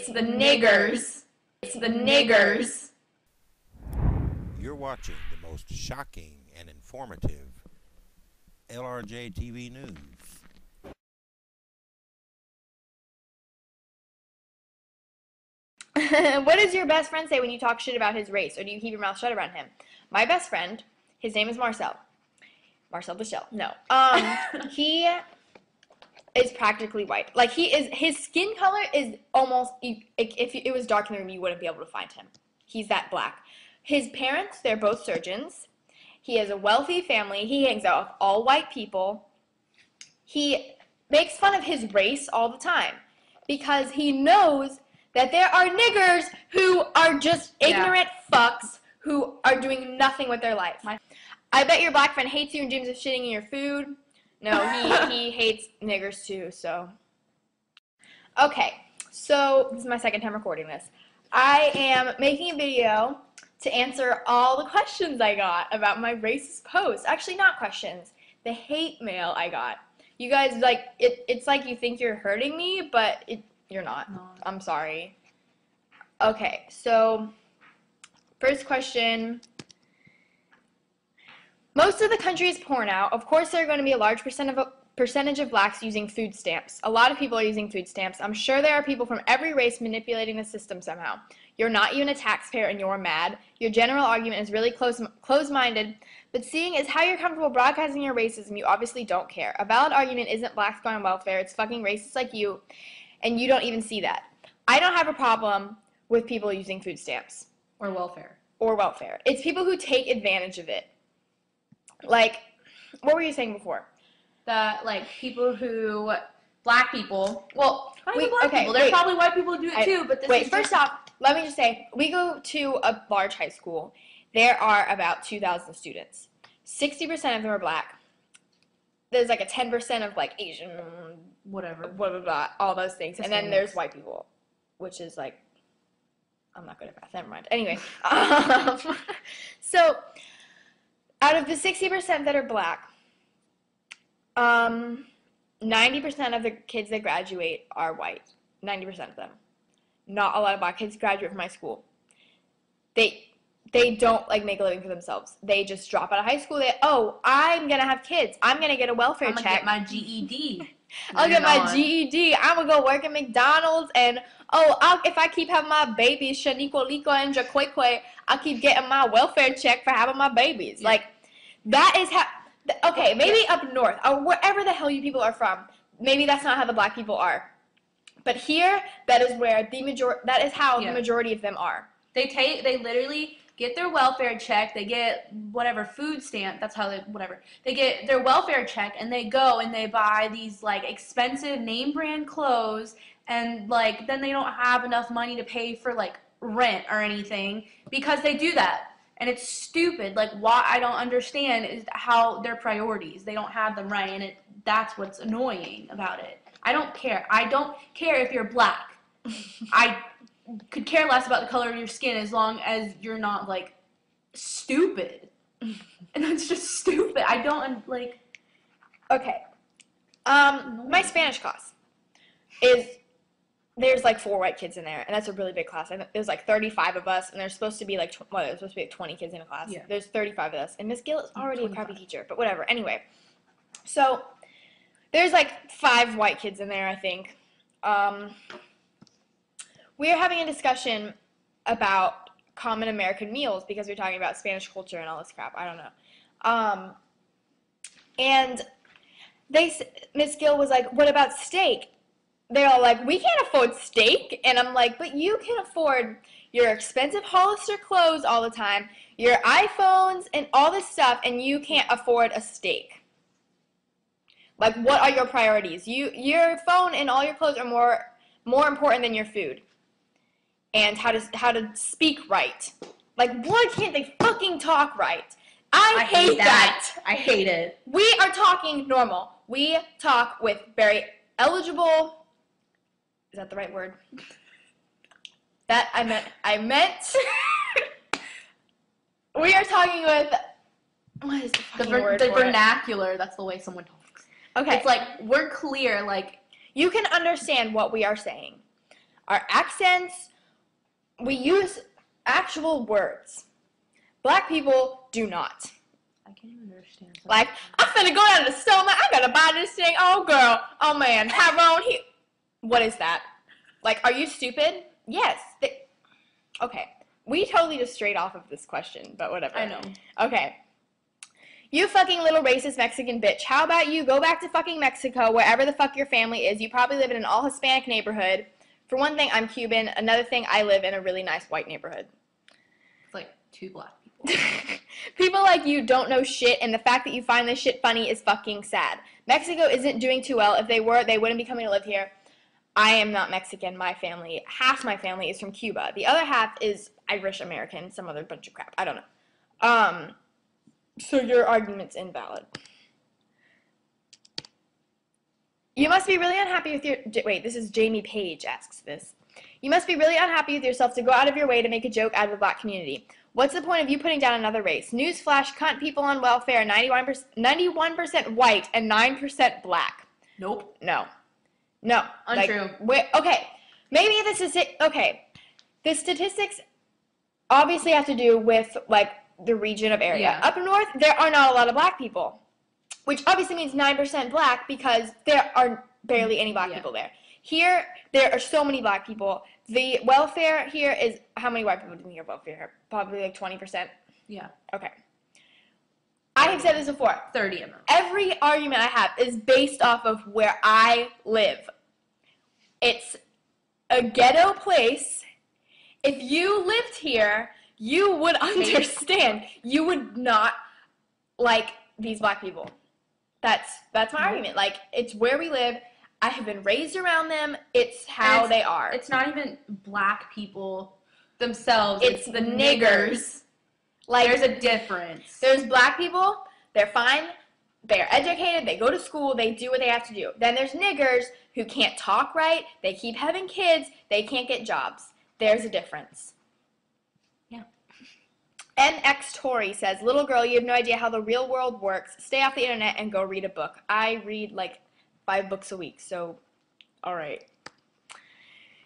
It's the niggers. It's the niggers. You're watching the most shocking and informative LRJ TV news. What does your best friend say when you talk shit about his race, or do you keep your mouth shut around him? My best friend, his name is Marcel. Marcel Michel. No. He is practically white. Like, his skin color is almost, if it was dark in the room, you wouldn't be able to find him. He's that black. His parents, they're both surgeons. He has a wealthy family. He hangs out with all white people. He makes fun of his race all the time because he knows that there are niggers who are just ignorant fucks who are doing nothing with their life. I bet your black friend hates you and dreams of shitting in your food. No, he hates niggers too, so. Okay, so this is my second time recording this. I am making a video to answer all the questions I got about my racist post. Actually, not questions. The hate mail I got. You guys, like, it's like you think you're hurting me, but you're not. No. I'm sorry. Okay, so first question. Most of the country is poor now. Of course, there are going to be a large percentage of blacks using food stamps. A lot of people are using food stamps. I'm sure there are people from every race manipulating the system somehow. You're not even a taxpayer and you're mad. Your general argument is really close-minded, but seeing as how you're comfortable broadcasting your racism, you obviously don't care. A valid argument isn't blacks going on welfare. It's fucking racists like you, and you don't even see that. I don't have a problem with people using food stamps. Or welfare. Or welfare. It's people who take advantage of it. Like, what were you saying before? That, like, people who, black people, well, not even black people, there's probably white people who do it too, but this is first off, let me just say, we go to a large high school. There are about 2,000 students. 60% of them are black. There's, like, a 10% of, like, Asian, whatever, blah, blah, blah, all those things. And then there's white people, which is, like, I'm not good at math, never mind. Anyway, so out of the 60% that are black, 90% of the kids that graduate are white. 90% of them. Not a lot of black kids graduate from my school. They don't, like, make a living for themselves. They just drop out of high school. I'm going to have kids. I'm going to get a welfare check. I'm going to get my GED. I'll get my GED. I'm going to go work at McDonald's. And, if I keep having my babies, Shaniqua, Liko, and Jaqueque, I'll keep getting my welfare check for having my babies. Yeah. Like, that is how, okay, maybe up north, or wherever the hell you people are from, maybe that's not how the black people are. But here, that is where that is how the majority of them are. They literally get their welfare check, they get whatever food stamp, that's how they get their welfare check, and they go and they buy these, like, expensive name brand clothes, and, like, then they don't have enough money to pay for, like, rent or anything because they do that. And it's stupid. Like, why I don't understand is how their priorities, they don't have them right, and that's what's annoying about it. I don't care. I don't care if you're black. I could care less about the color of your skin as long as you're not, like, stupid. And that's just stupid. I don't, like... Okay. My Spanish class is... There's, like, 4 white kids in there, and that's a really big class. And there's, like, 35 of us, and there's supposed to be, like, there's supposed to be, like, 20 kids in a class. Yeah. There's 35 of us, and Miss Gill is already 25. A crappy teacher, but whatever. Anyway, so there's, like, 5 white kids in there, I think. We're having a discussion about common American meals because we're talking about Spanish culture and all this crap. I don't know. And Miss Gill was like, what about steak? They're all like, we can't afford steak. And I'm like, but you can afford your expensive Hollister clothes all the time, your iPhones and all this stuff, and you can't afford a steak. Like, what are your priorities? Your phone and all your clothes are more important than your food. And how to speak right. Like, why can't they fucking talk right? I hate that. I hate it. We are talking normal. We talk with very eligible... Is that the right word? That I meant. We are talking with. What is the fucking word? The vernacular. That's the way someone talks. Okay. It's like we're clear. Like you can understand what we are saying. Our accents, we use actual words. Black people do not. I can't even understand. Like, I'm finna go down to the store, man. I gotta buy this thing. Oh, girl. Oh, man. Tyrone, what is that? Like, are you stupid? Yes. Okay. We totally just strayed off of this question, but whatever. I know. Okay. You fucking little racist Mexican bitch. How about you go back to fucking Mexico, wherever the fuck your family is. You probably live in an all-Hispanic neighborhood. For one thing, I'm Cuban. Another thing, I live in a really nice white neighborhood. It's like 2 black people. People like you don't know shit, and the fact that you find this shit funny is fucking sad. Mexico isn't doing too well. If they were, they wouldn't be coming to live here. I am not Mexican. My family, half my family is from Cuba. The other half is Irish American, some other bunch of crap. I don't know. So your argument's invalid. You must be really unhappy with your... Wait, this is Jamie Page asks this. You must be really unhappy with yourself to go out of your way to make a joke out of the black community. What's the point of you putting down another race? Newsflash, cunt people on welfare, 91% white and 9% black. Nope. No. Untrue. Okay. Maybe this is it. Okay. The statistics obviously have to do with, like, the region of area. Yeah. Up north, there are not a lot of black people, which obviously means 9% black because there are barely any black people there. Here, there are so many black people. The welfare here is, how many white people do you have welfare here? Probably like 20%. Yeah. Okay. I have said this before. 30 of them. Every argument I have is based off of where I live. It's a ghetto place. If you lived here, you would understand. You would not like these black people. That's my argument. Like, it's where we live. I have been raised around them. It's how they are. It's not even black people themselves. It's the niggers. Like, there's a difference. There's black people. They're fine. They're educated. They go to school. They do what they have to do. Then there's niggers who can't talk right. They keep having kids. They can't get jobs. There's a difference. Yeah. NX Tori says, little girl, you have no idea how the real world works. Stay off the internet and go read a book. I read like 5 books a week, so all right.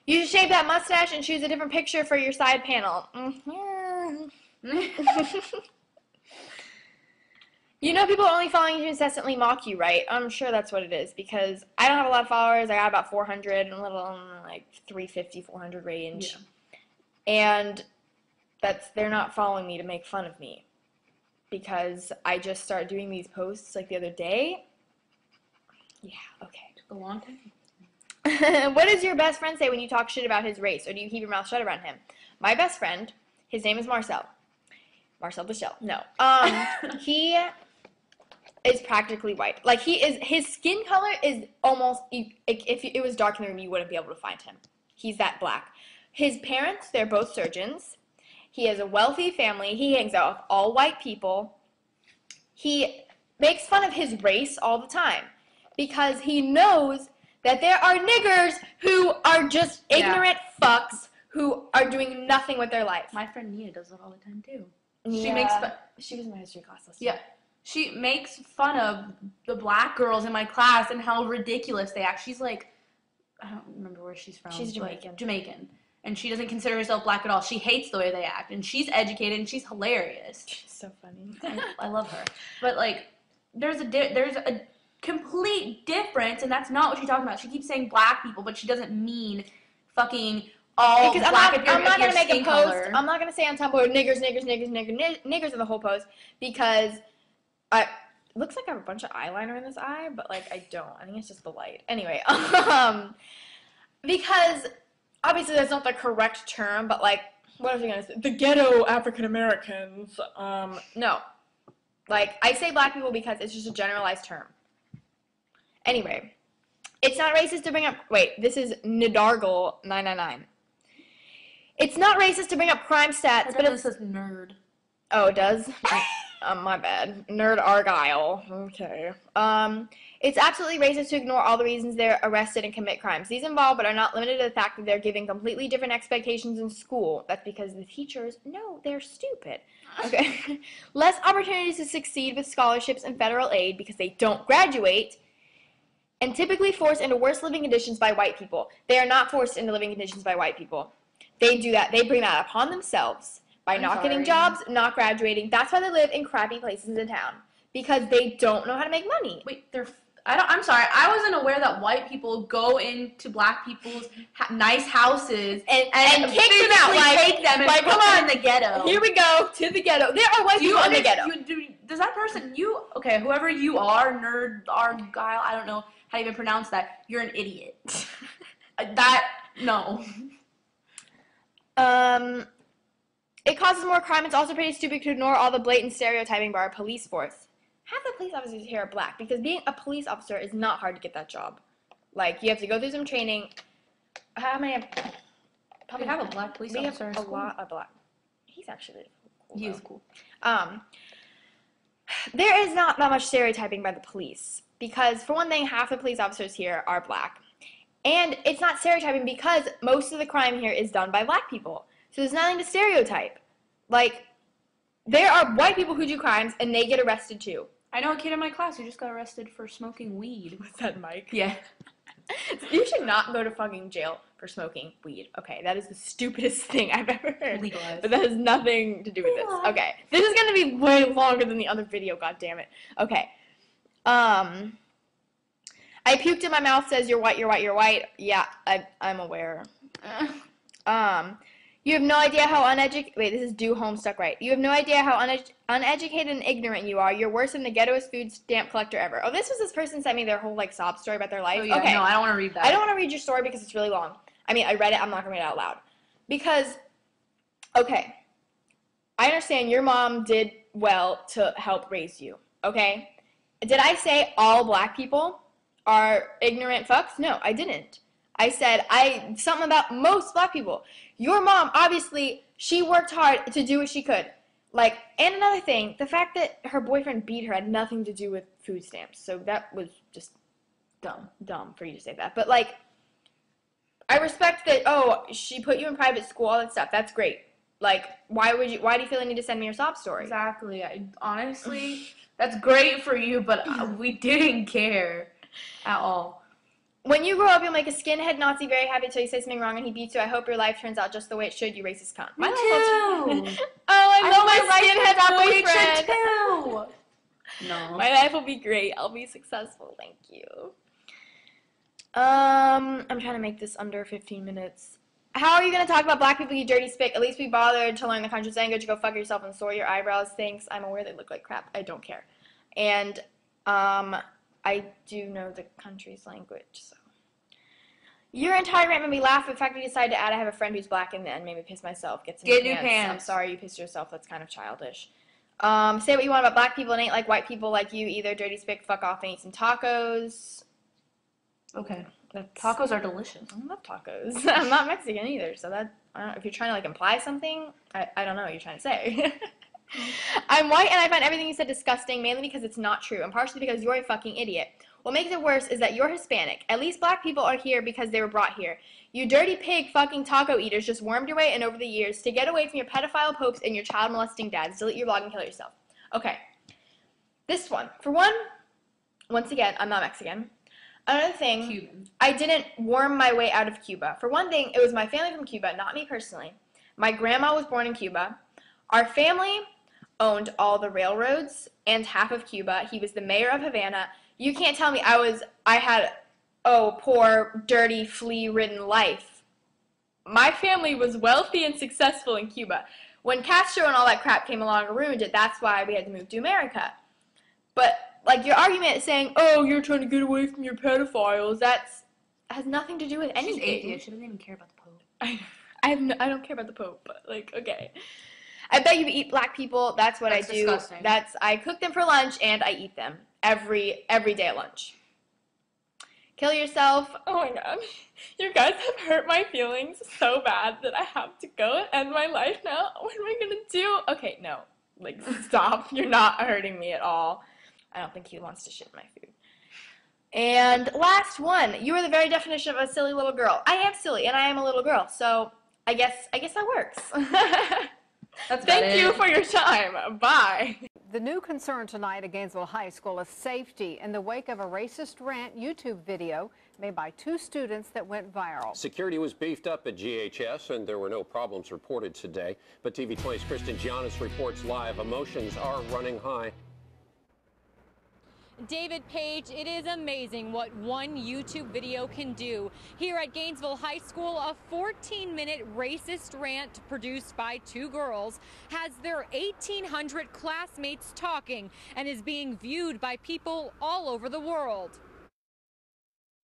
You should shave that mustache and choose a different picture for your side panel. You know people are only following you to incessantly mock you, right? I'm sure that's what it is, because I don't have a lot of followers. I got about 400 and a little, like 350, 400 range. Yeah. And they're not following me to make fun of me, because I just started doing these posts like the other day. Yeah, okay. Took a long time. What does your best friend say when you talk shit about his race, or do you keep your mouth shut around him? My best friend, his name is Marcel. Marcel Michel. No. He is practically white. Like, his skin color is almost, if it was dark in the room, you wouldn't be able to find him. He's that black. His parents, they're both surgeons. He has a wealthy family. He hangs out with all white people. He makes fun of his race all the time because he knows that there are niggers who are just ignorant fucks who are doing nothing with their life. My friend Nia does that all the time, too. She was in my history class last year. Yeah. She makes fun of the black girls in my class and how ridiculous they act. She's like, I don't remember where she's from. She's Jamaican. Jamaican. And she doesn't consider herself black at all. She hates the way they act. And she's educated and she's hilarious. She's so funny. I love her. But, like, there's a complete difference, and that's not what she's talking about. She keeps saying black people, but she doesn't mean fucking all because black I'm not going to make a post. Color. I'm not going to say on Tumblr niggers in the whole post, because it looks like I have a bunch of eyeliner in this eye, but like I don't. I think it's just the light. Anyway, because obviously that's not the correct term, but like, what was I going to say? The ghetto African Americans. No, like I say black people because it's just a generalized term. Anyway, it's not racist to bring up. Wait, this is Nidargle 999. It's not racist to bring up crime stats, but it says nerd. Oh, it does? My bad. Nerd Argyle. Okay. It's absolutely racist to ignore all the reasons they're arrested and commit crimes. These involve, but are not limited to the fact that they're given completely different expectations in school. That's because the teachers know they're stupid. Okay. Less opportunities to succeed with scholarships and federal aid because they don't graduate. and typically forced into worse living conditions by white people. They are not forced into living conditions by white people. They do that. They bring that upon themselves by not getting jobs, not graduating. That's why they live in crappy places in town, because they don't know how to make money. Wait, I'm sorry. I wasn't aware that white people go into black people's nice houses and kick them out, take them and like, put them in the ghetto. Here we go to the ghetto. There are white people in the ghetto. Does that person, okay, whoever you are, nerd, argyle, I don't know how to even pronounce that, you're an idiot. No. It causes more crime. It's also pretty stupid to ignore all the blatant stereotyping by our police force. Half the police officers here are black, because being a police officer is not hard to get that job. Like, you have to go through some training. How many probably have a black police officer. We have a lot of black. He's actually cool. He is cool. There is not that much stereotyping by the police, because for one thing, half the police officers here are black. And it's not stereotyping because most of the crime here is done by black people. So there's nothing to stereotype. Like, there are white people who do crimes and they get arrested too. I know a kid in my class who just got arrested for smoking weed. Was that Mike? Yeah. You should not go to fucking jail for smoking weed. Okay, that is the stupidest thing I've ever heard. Legalized. But that has nothing to do with this. Okay, this is gonna be way longer than the other video. God damn it. Okay. I puked in my mouth. Says you're white. You're white. You're white. Yeah, I'm aware. You have no idea how uneducated. Wait, this is do Homestuck right. You have no idea how uneducated and ignorant you are. You're worse than the ghettoest food stamp collector ever. Oh, this person sent me their whole like sob story about their life. Oh, yeah, okay. No, I don't want to read that. I don't want to read your story because it's really long. I mean, I read it. I'm not gonna read it out loud because. Okay, I understand your mom did well to help raise you. Okay, did I say all black people are ignorant fucks? No, I didn't. I said something about most black people. Your mom, obviously, she worked hard to do what she could. Like, and another thing, the fact that her boyfriend beat her had nothing to do with food stamps. So that was just dumb for you to say that. But, like, I respect that, oh, she put you in private school, all that stuff. That's great. Like, why do you feel the need to send me your sob story? Exactly. Honestly, that's great for you, but we didn't care at all. When you grow up, you'll make a skinhead Nazi very happy until you say something wrong and he beats you. I hope your life turns out just the way it should, you racist cunt. Me too. Oh, I love my skinhead boyfriend. Too. No. My life will be great. I'll be successful. Thank you. I'm trying to make this under 15 minutes. How are you going to talk about black people, you dirty spick? At least be bothered to learn the country's language. Go fuck yourself and soil your eyebrows. Thanks. I'm aware they look like crap. I don't care. And, I do know the country's language, so. Your entire rant made me laugh. In fact, we decided to add I have a friend who's black and made me piss myself. Get new pants. I'm sorry you pissed yourself. That's kind of childish. Say what you want about black people and ain't like white people like you either. Dirty spick, fuck off and eat some tacos. Okay. Tacos are delicious. I love tacos. I'm not Mexican either, so that, I don't know, if you're trying to like imply something, I don't know what you're trying to say. I'm white and I find everything you said disgusting, mainly because it's not true, and partially because you're a fucking idiot. What makes it worse is that you're Hispanic. At least black people are here because they were brought here. You dirty pig fucking taco eaters just wormed your way in over the years to get away from your pedophile popes and your child molesting dads. Delete your blog and kill yourself. Okay. This one. For one, once again, I'm not Mexican. Another thing, Cuban. I didn't worm my way out of Cuba. For one thing, it was my family from Cuba, not me personally. My grandma was born in Cuba. Our family owned all the railroads and half of Cuba. He was the mayor of Havana. You can't tell me I had, poor, dirty, flea-ridden life. My family was wealthy and successful in Cuba. When Castro and all that crap came along and ruined it, that's why we had to move to America. But, like, your argument is saying, oh, you're trying to get away from your pedophiles, has nothing to do with anything. She's atheist. She doesn't even care about the Pope. I don't care about the Pope, but, like, okay. I bet you eat black people. That's what I do. Disgusting. I cook them for lunch and I eat them every day at lunch. Kill yourself. Oh my god. You guys have hurt my feelings so bad that I have to go and end my life now. What am I gonna do? Okay, no. Like, stop. You're not hurting me at all. I don't think he wants to shit my food. And last one. You are the very definition of a silly little girl. I am silly and I am a little girl, so I guess that works. That's Thank you for your time. Bye. The new concern tonight at Gainesville High School is safety in the wake of a racist rant YouTube video made by 2 students that went viral. Security was beefed up at GHS and there were no problems reported today. But TV 20's Kristen Giannis reports live. Emotions are running high. David Page, it is amazing what one YouTube video can do. Here at Gainesville High School, a 14-minute racist rant produced by 2 girls has their 1,800 classmates talking and is being viewed by people all over the world.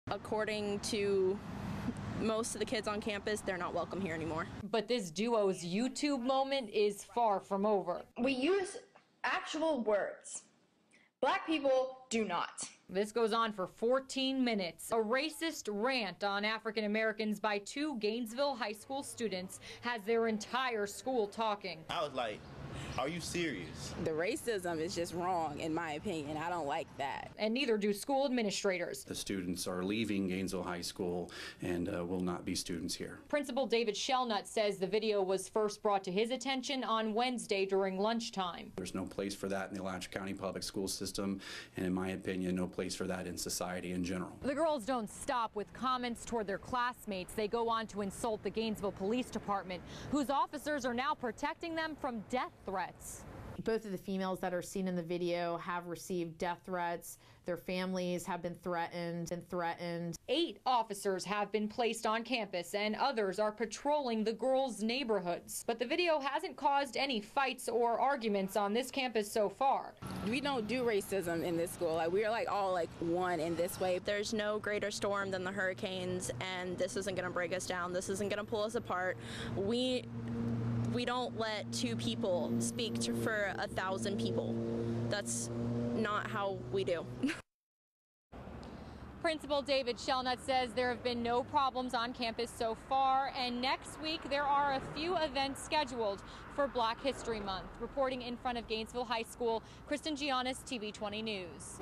According to most of the kids on campus, they're not welcome here anymore. But this duo's YouTube moment is far from over. We use actual words. Black people do not. This goes on for 14 minutes. A racist rant on African Americans by 2 Gainesville High School students has their entire school talking. I was like, are you serious? The racism is just wrong, in my opinion. I don't like that. And neither do school administrators. The students are leaving Gainesville High School and will not be students here. Principal David Shellnut says the video was first brought to his attention on Wednesday during lunchtime. There's no place for that in the Alachua County public school system, and in my opinion, no place for that in society in general. The girls don't stop with comments toward their classmates. They go on to insult the Gainesville Police Department, whose officers are now protecting them from death threats. Both of the females that are seen in the video have received death threats. Their families have been threatened. 8 officers have been placed on campus and others are patrolling the girls' neighborhoods. But the video hasn't caused any fights or arguments on this campus so far. We don't do racism in this school. We're all one in this way. There's no greater storm than the hurricanes, and this isn't going to break us down. This isn't going to pull us apart. We don't let 2 people speak for 1,000 people. That's not how we do. Principal David Shellnut says there have been no problems on campus so far, and next week there are a few events scheduled for Black History Month. Reporting in front of Gainesville High School, Kristen Giannis, TV 20 News.